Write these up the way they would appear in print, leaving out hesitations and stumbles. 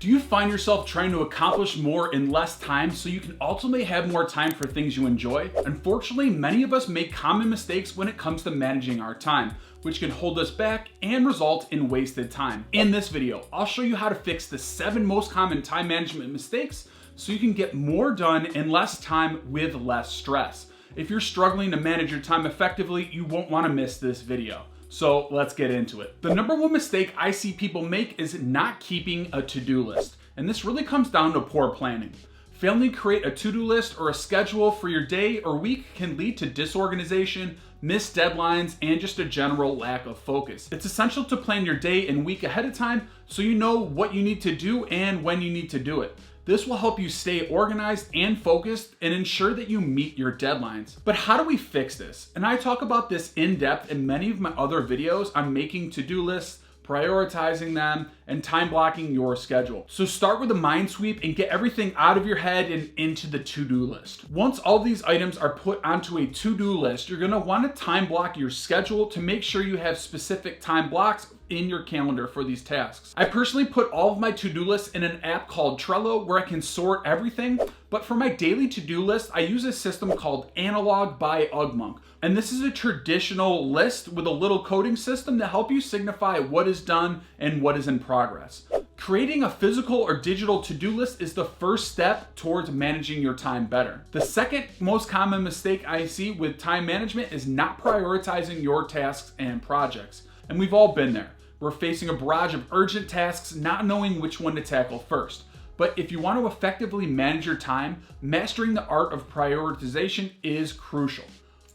Do you find yourself trying to accomplish more in less time so you can ultimately have more time for things you enjoy? Unfortunately, many of us make common mistakes when it comes to managing our time, which can hold us back and result in wasted time. In this video, I'll show you how to fix the 7 most common time management mistakes so you can get more done in less time with less stress. If you're struggling to manage your time effectively, you won't want to miss this video. So let's get into it. The number one mistake I see people make is not keeping a to-do list. And this really comes down to poor planning. Failing to create a to-do list or a schedule for your day or week can lead to disorganization, missed deadlines, and just a general lack of focus. It's essential to plan your day and week ahead of time so you know what you need to do and when you need to do it. This will help you stay organized and focused and ensure that you meet your deadlines. But how do we fix this? And I talk about this in depth in many of my other videos on making to-do lists, prioritizing them, and time blocking your schedule. So start with a mind sweep and get everything out of your head and into the to-do list. Once all these items are put onto a to-do list, you're gonna wanna time block your schedule to make sure you have specific time blocks in your calendar for these tasks. I personally put all of my to-do lists in an app called Trello where I can sort everything, but for my daily to-do list, I use a system called Analog by Ugmonk. And this is a traditional list with a little coding system to help you signify what is done and what is in progress. Creating a physical or digital to-do list is the first step towards managing your time better. The second most common mistake I see with time management is not prioritizing your tasks and projects. And we've all been there. We're facing a barrage of urgent tasks, not knowing which one to tackle first. But if you want to effectively manage your time, mastering the art of prioritization is crucial.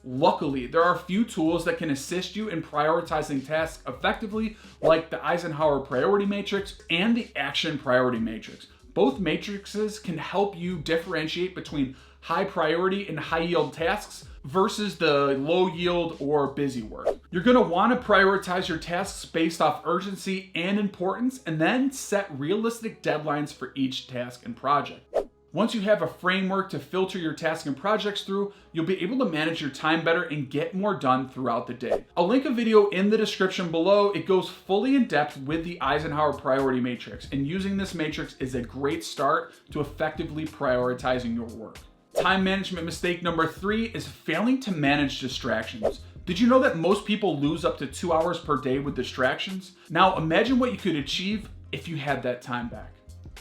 Luckily, there are a few tools that can assist you in prioritizing tasks effectively, like the Eisenhower Priority Matrix and the Action Priority Matrix. Both matrices can help you differentiate between high priority and high yield tasks versus the low yield or busy work. You're gonna wanna prioritize your tasks based off urgency and importance, and then set realistic deadlines for each task and project. Once you have a framework to filter your tasks and projects through, you'll be able to manage your time better and get more done throughout the day. I'll link a video in the description below. It goes fully in depth with the Eisenhower Priority Matrix, and using this matrix is a great start to effectively prioritizing your work. Time management mistake number 3 is failing to manage distractions. Did you know that most people lose up to 2 hours per day with distractions? Now imagine what you could achieve if you had that time back.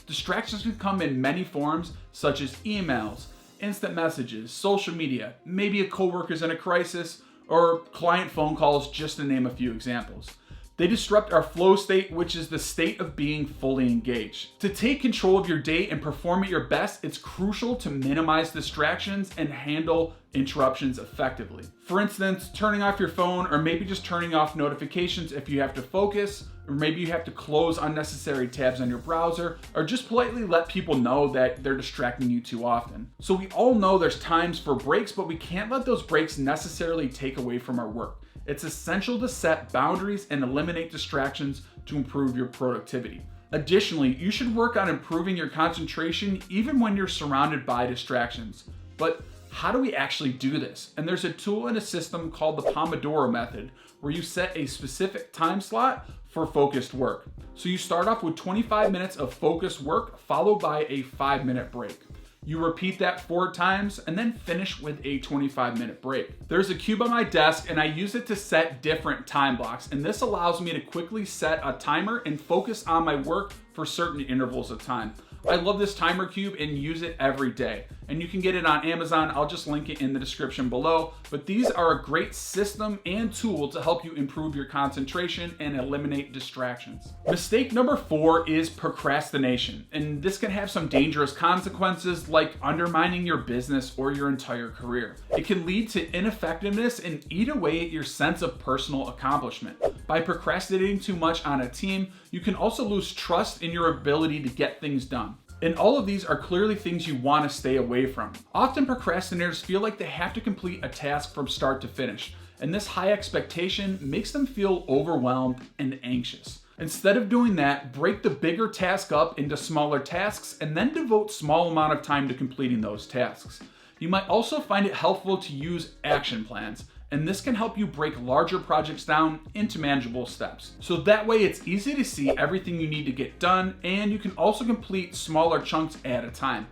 Distractions can come in many forms, such as emails, instant messages, social media, maybe a coworker's in a crisis, or client phone calls, just to name a few examples. They disrupt our flow state, which is the state of being fully engaged. To take control of your day and perform at your best, it's crucial to minimize distractions and handle interruptions effectively. For instance, turning off your phone, or maybe just turning off notifications if you have to focus, or maybe you have to close unnecessary tabs on your browser, or just politely let people know that they're distracting you too often. So we all know there's times for breaks, but we can't let those breaks necessarily take away from our work. It's essential to set boundaries and eliminate distractions to improve your productivity. Additionally, you should work on improving your concentration even when you're surrounded by distractions. But how do we actually do this? And there's a tool in a system called the Pomodoro method, where you set a specific time slot for focused work. So you start off with 25 minutes of focused work, followed by a 5-minute break. You repeat that 4 times and then finish with a 25-minute break. There's a cube on my desk and I use it to set different time blocks, and this allows me to quickly set a timer and focus on my work for certain intervals of time. I love this timer cube and use it every day. And you can get it on Amazon. I'll just link it in the description below. But these are a great system and tool to help you improve your concentration and eliminate distractions. Mistake number 4 is procrastination. And this can have some dangerous consequences, like undermining your business or your entire career. It can lead to ineffectiveness and eat away at your sense of personal accomplishment. By procrastinating too much on a team, you can also lose trust in your ability to get things done. And all of these are clearly things you want to stay away from. Often procrastinators feel like they have to complete a task from start to finish, and this high expectation makes them feel overwhelmed and anxious. Instead of doing that, break the bigger task up into smaller tasks and then devote a small amount of time to completing those tasks. You might also find it helpful to use action plans. And this can help you break larger projects down into manageable steps. So that way it's easy to see everything you need to get done, and you can also complete smaller chunks at a time.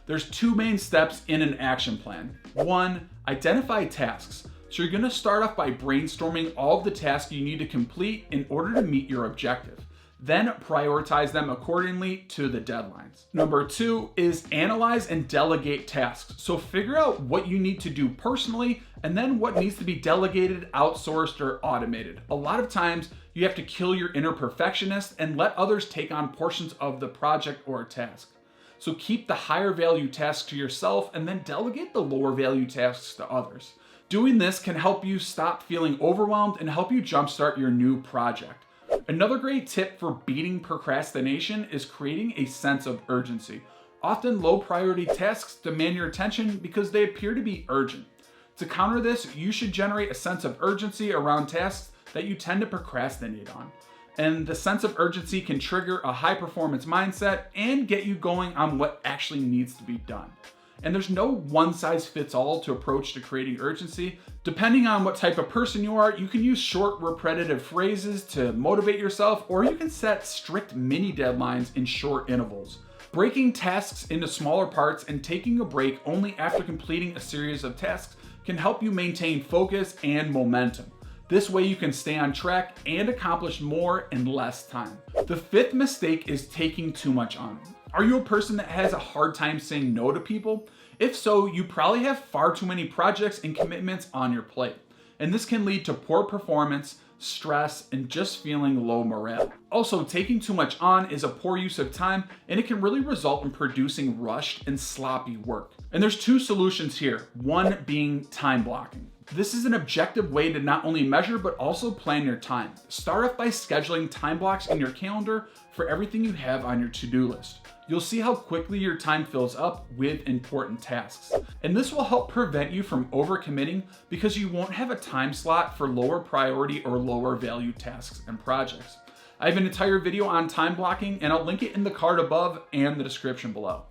There's two main steps in an action plan. One, identify tasks. So you're gonna start off by brainstorming all of the tasks you need to complete in order to meet your objective. Then prioritize them accordingly to the deadlines. Number two is analyze and delegate tasks. So figure out what you need to do personally and then what needs to be delegated, outsourced, or automated. A lot of times you have to kill your inner perfectionist and let others take on portions of the project or task. So keep the higher value tasks to yourself and then delegate the lower value tasks to others. Doing this can help you stop feeling overwhelmed and help you jumpstart your new project. Another great tip for beating procrastination is creating a sense of urgency. Often low priority tasks demand your attention because they appear to be urgent. To counter this, you should generate a sense of urgency around tasks that you tend to procrastinate on. And the sense of urgency can trigger a high performance mindset and get you going on what actually needs to be done. And there's no one size fits all to approach to creating urgency. Depending on what type of person you are, you can use short repetitive phrases to motivate yourself, or you can set strict mini deadlines in short intervals. Breaking tasks into smaller parts and taking a break only after completing a series of tasks can help you maintain focus and momentum. This way you can stay on track and accomplish more in less time. The fifth mistake is taking too much on. Are you a person that has a hard time saying no to people? If so, you probably have far too many projects and commitments on your plate. And this can lead to poor performance, stress, and just feeling low morale. Also, taking too much on is a poor use of time, and it can really result in producing rushed and sloppy work. And there's two solutions here, one being time blocking. This is an objective way to not only measure, but also plan your time. Start off by scheduling time blocks in your calendar for everything you have on your to-do list. You'll see how quickly your time fills up with important tasks. And this will help prevent you from overcommitting because you won't have a time slot for lower priority or lower value tasks and projects. I have an entire video on time blocking, and I'll link it in the card above and the description below.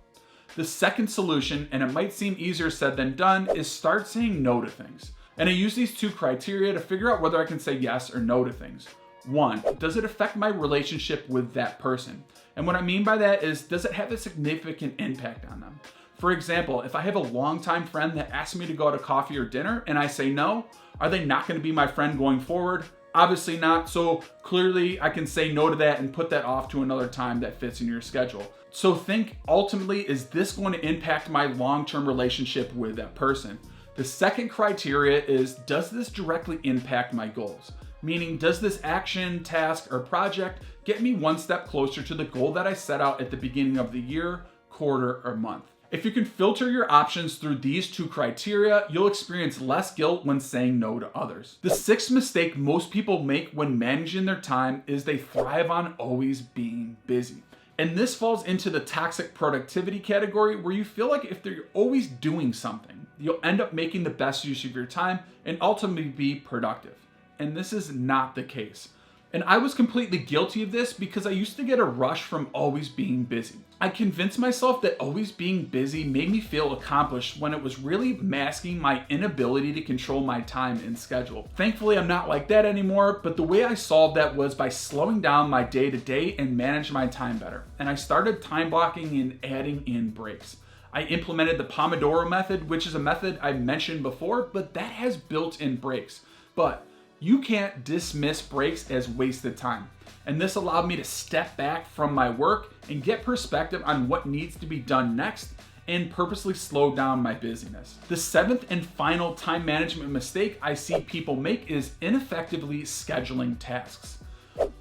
The second solution, and it might seem easier said than done, is start saying no to things. And I use these two criteria to figure out whether I can say yes or no to things. One, does it affect my relationship with that person? And what I mean by that is, does it have a significant impact on them? For example, if I have a longtime friend that asks me to go out to coffee or dinner and I say no, are they not going to be my friend going forward? Obviously not. So clearly I can say no to that and put that off to another time that fits in your schedule. So think ultimately, is this going to impact my long-term relationship with that person? The second criteria is, does this directly impact my goals? Meaning, does this action, task, or project get me one step closer to the goal that I set out at the beginning of the year, quarter, or month? If you can filter your options through these two criteria, you'll experience less guilt when saying no to others. The sixth mistake most people make when managing their time is they thrive on always being busy. And this falls into the toxic productivity category, where you feel like if you're always doing something, you'll end up making the best use of your time and ultimately be productive. And this is not the case. And I was completely guilty of this because I used to get a rush from always being busy. I convinced myself that always being busy made me feel accomplished when it was really masking my inability to control my time and schedule. Thankfully, I'm not like that anymore, but the way I solved that was by slowing down my day-to-day and manage my time better. And I started time blocking and adding in breaks. I implemented the Pomodoro method, which is a method I've mentioned before, but that has built-in breaks. But you can't dismiss breaks as wasted time. And this allowed me to step back from my work and get perspective on what needs to be done next and purposely slow down my busyness. The seventh and final time management mistake I see people make is ineffectively scheduling tasks.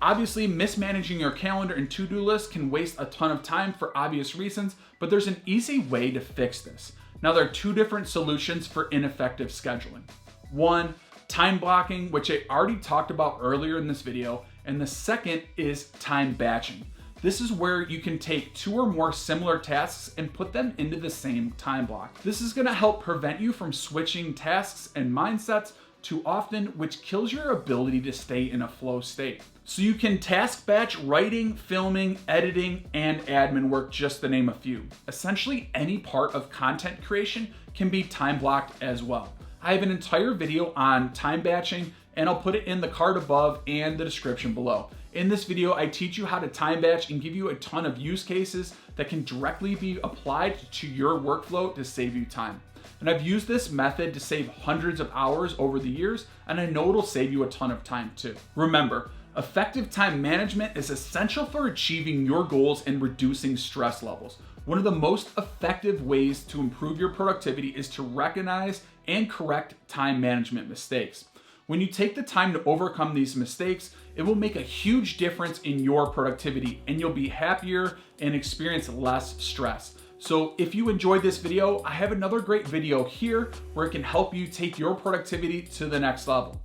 Obviously, mismanaging your calendar and to-do list can waste a ton of time for obvious reasons, but there's an easy way to fix this. Now, there are two different solutions for ineffective scheduling. One, time blocking, which I already talked about earlier in this video, and the second is time batching. This is where you can take two or more similar tasks and put them into the same time block. This is going to help prevent you from switching tasks and mindsets too often, which kills your ability to stay in a flow state. So you can task batch writing, filming, editing, and admin work, just to name a few. Essentially, any part of content creation can be time blocked as well. I have an entire video on time batching, and I'll put it in the card above and the description below. In this video, I teach you how to time batch and give you a ton of use cases that can directly be applied to your workflow to save you time. And I've used this method to save hundreds of hours over the years, and I know it'll save you a ton of time too. Remember, effective time management is essential for achieving your goals and reducing stress levels. One of the most effective ways to improve your productivity is to recognize and correct time management mistakes. When you take the time to overcome these mistakes, it will make a huge difference in your productivity, and you'll be happier and experience less stress. So if you enjoyed this video, I have another great video here where it can help you take your productivity to the next level.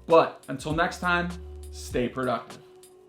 But until next time, stay productive.